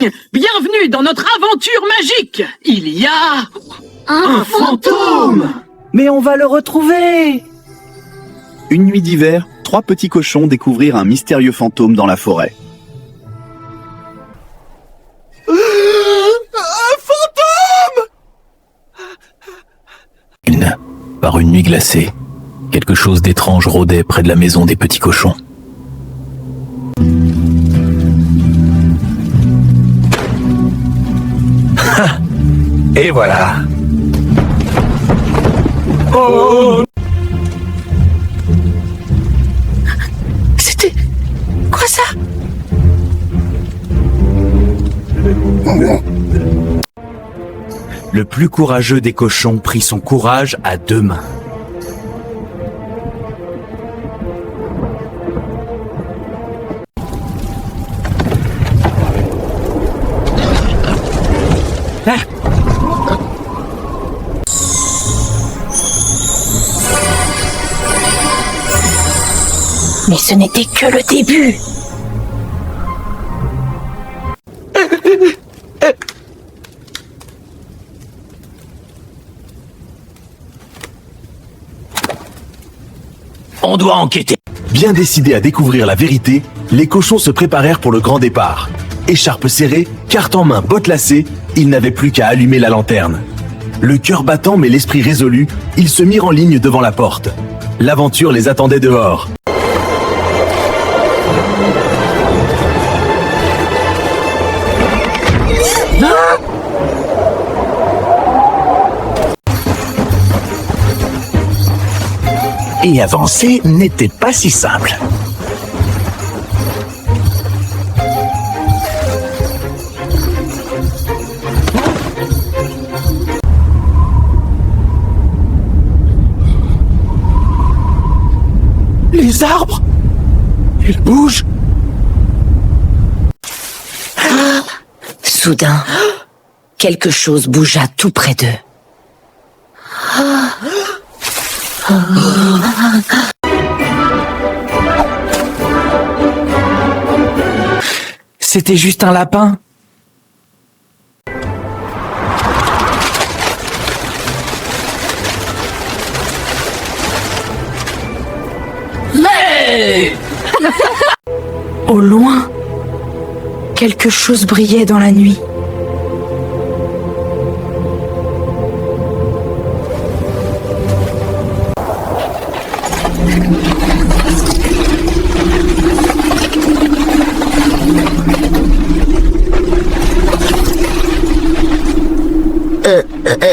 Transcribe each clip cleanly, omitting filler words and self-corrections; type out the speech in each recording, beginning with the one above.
Bienvenue dans notre aventure magique. Il y a... un fantôme. Mais on va le retrouver. Une nuit d'hiver, 3 petits cochons découvrirent un mystérieux fantôme dans la forêt. Un fantôme! Par une nuit glacée, quelque chose d'étrange rôdait près de la maison des petits cochons. Et voilà. Oh! C'était... quoi ça? Le plus courageux des cochons prit son courage à 2 mains. Mais ce n'était que le début. On doit enquêter. Bien décidés à découvrir la vérité, les cochons se préparèrent pour le grand départ. Écharpe serrée, carte en main, bottes lacées, ils n'avaient plus qu'à allumer la lanterne. Le cœur battant mais l'esprit résolu, ils se mirent en ligne devant la porte. L'aventure les attendait dehors. Et avancer n'était pas si simple. Les arbres! Ils bougent! Soudain, quelque chose bougea tout près d'eux. C'était juste un lapin. Au loin, quelque chose brillait dans la nuit.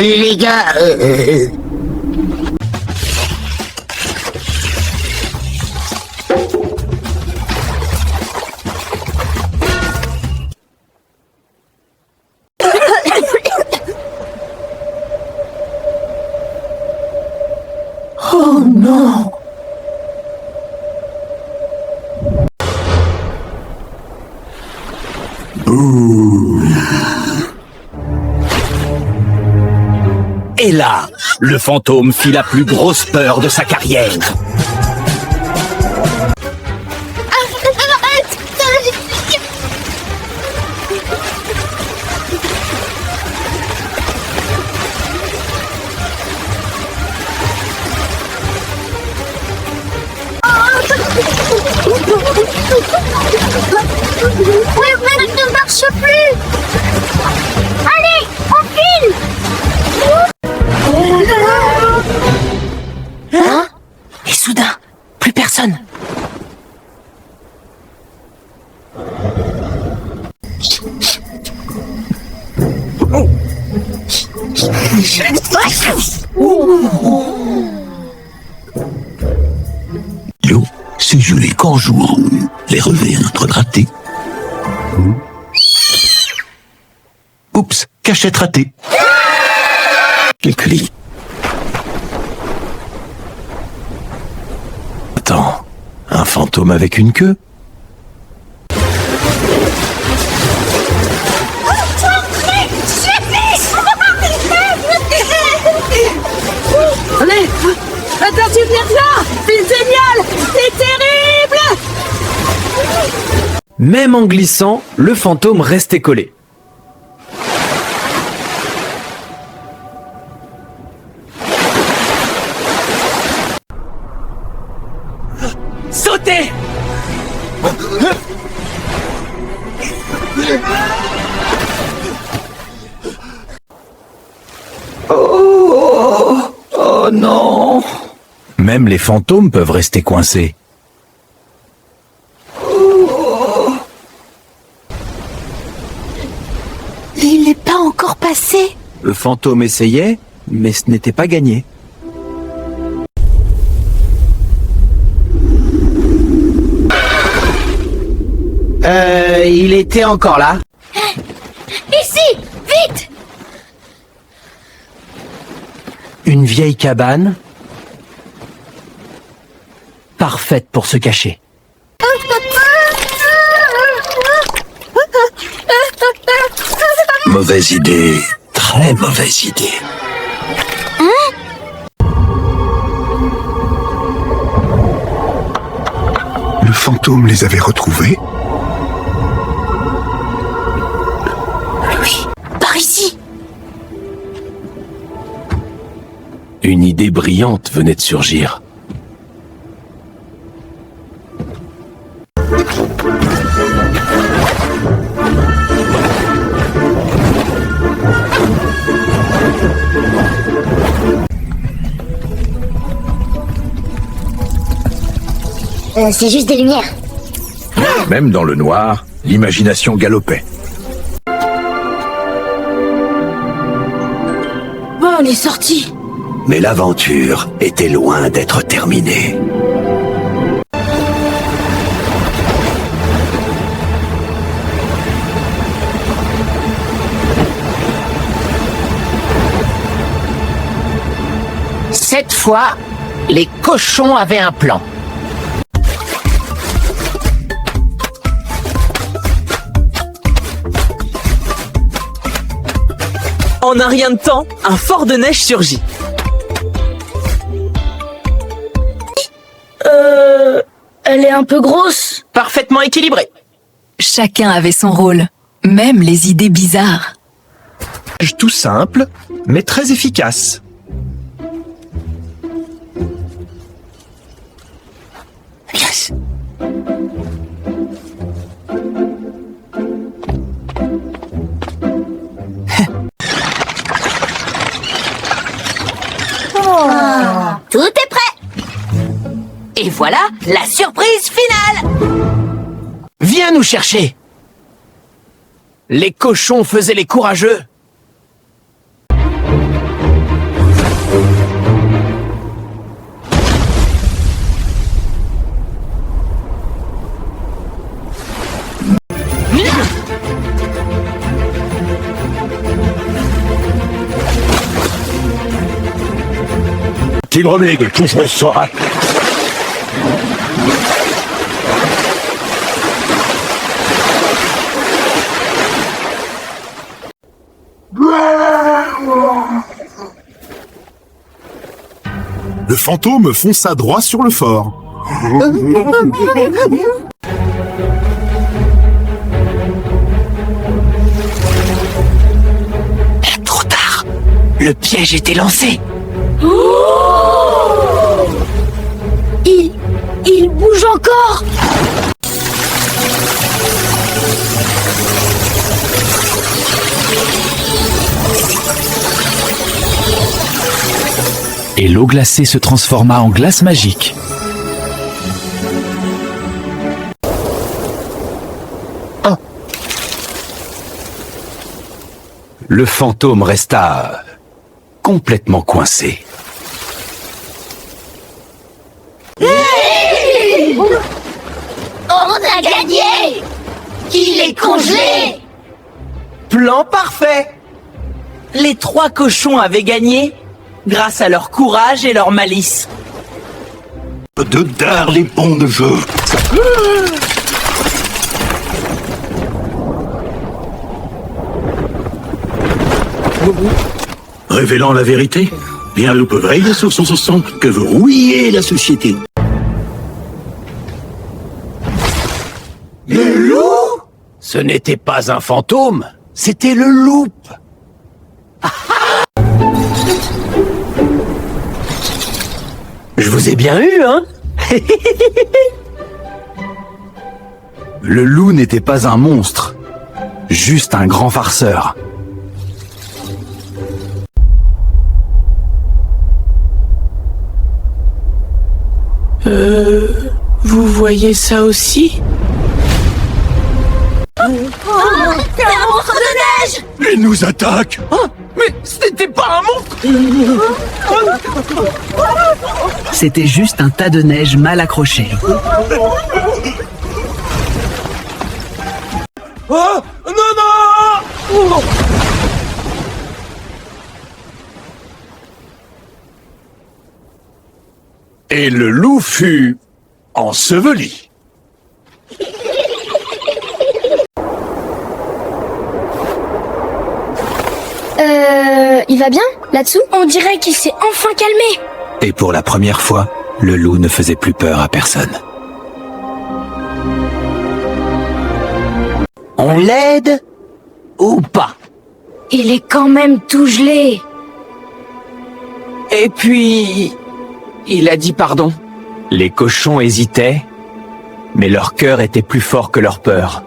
Les gars, Oh non! Et là, le fantôme fit la plus grosse peur de sa carrière. le mec ne marche plus. Allez, on file. Hein? Et soudain, plus personne. Yo, c'est joli qu'en jouant, les relevés à notre raté. Oups, cachette ratée. Quel cri. Attends, un fantôme avec une queue? Allez, attention, venir là. C'est génial. C'est terrible. Même en glissant, le fantôme restait collé. Sautez! Oh non! Même les fantômes peuvent rester coincés. Il n'est pas encore passé. Le fantôme essayait, mais ce n'était pas gagné. Il était encore là. Ici! Vite! Une vieille cabane. Parfaite pour se cacher. Mauvaise idée. Très mauvaise idée. Le fantôme les avait retrouvés. Par ici. Une idée brillante venait de surgir. C'est juste des lumières. Même dans le noir, l'imagination galopait. Bon, on est sorti. Mais l'aventure était loin d'être terminée. Cette fois, les cochons avaient un plan. En un rien de temps, un fort de neige surgit. Elle est un peu grosse. Parfaitement équilibré. Chacun avait son rôle, même les idées bizarres. Tout simple, mais très efficace. Yes. Tout est prêt! Et voilà la surprise finale! Viens nous chercher! Les cochons faisaient les courageux. Qu'il renègue, tout se sera. Le fantôme fonça droit sur le fort. Trop tard. Le piège était lancé. Il bouge encore. Et l'eau glacée se transforma en glace magique. Le fantôme resta complètement coincé. On a gagné! Il est congelé! Plan parfait. Les 3 cochons avaient gagné grâce à leur courage et leur malice. De dard les bons de jeu. Révélant la vérité, bien loup veille sur son sang que veut rouiller la société. Le loup! Ce n'était pas un fantôme, c'était le loup. Je vous ai bien eu, hein? Le loup n'était pas un monstre, juste un grand farceur. Vous voyez ça aussi? C'est un monstre de neige! Il nous attaque! Mais ce n'était pas un monstre! C'était juste un tas de neige mal accroché. Oh non, non! Et le loup fut enseveli. Il va bien, là-dessous? On dirait qu'il s'est enfin calmé. Et pour la première fois, le loup ne faisait plus peur à personne. On l'aide ou pas? Il est quand même tout gelé. Et puis... il a dit pardon. Les cochons hésitaient, mais leur cœur était plus fort que leur peur.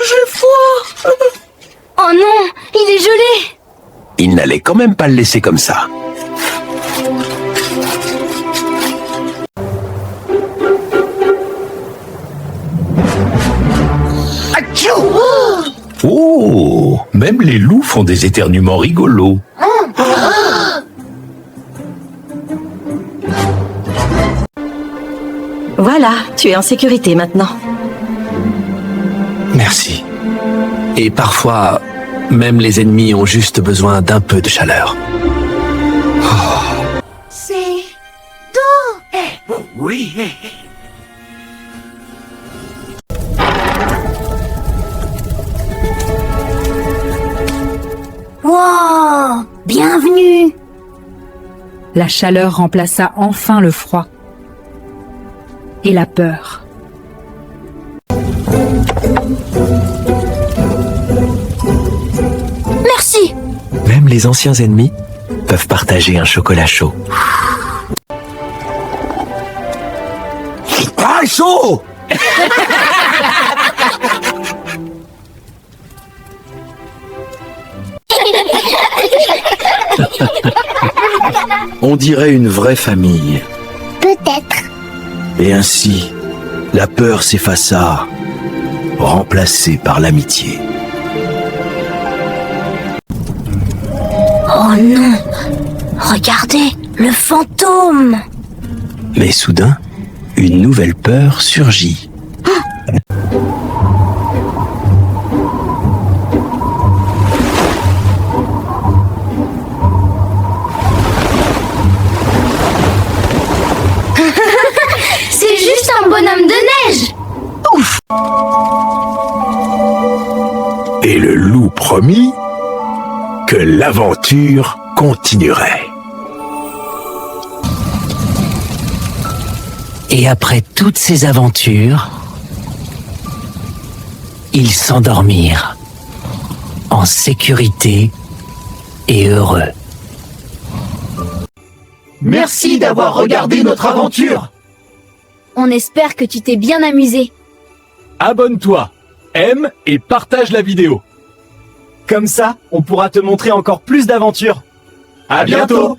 J'ai froid! Oh non, il est gelé. Il n'allait quand même pas le laisser comme ça. Oh, même les loups font des éternuements rigolos. Voilà, tu es en sécurité maintenant. Merci. Et parfois, même les ennemis ont juste besoin d'un peu de chaleur. C'est doux. Oui. Wow, bienvenue. La chaleur remplaça enfin le froid. Et la peur. Merci. Même les anciens ennemis peuvent partager un chocolat chaud. Ah, chaud! On dirait une vraie famille. Peut-être. Et ainsi, la peur s'effaça, remplacée par l'amitié. Oh non. Regardez, le fantôme. Mais soudain, une nouvelle peur surgit. C'est juste un bonhomme de neige. Ouf. Et le loup promit que l'aventure continuerait. Et après toutes ces aventures, ils s'endormirent en sécurité et heureux. Merci d'avoir regardé notre aventure. On espère que tu t'es bien amusé. Abonne-toi, aime et partage la vidéo. Comme ça, on pourra te montrer encore plus d'aventures. À bientôt!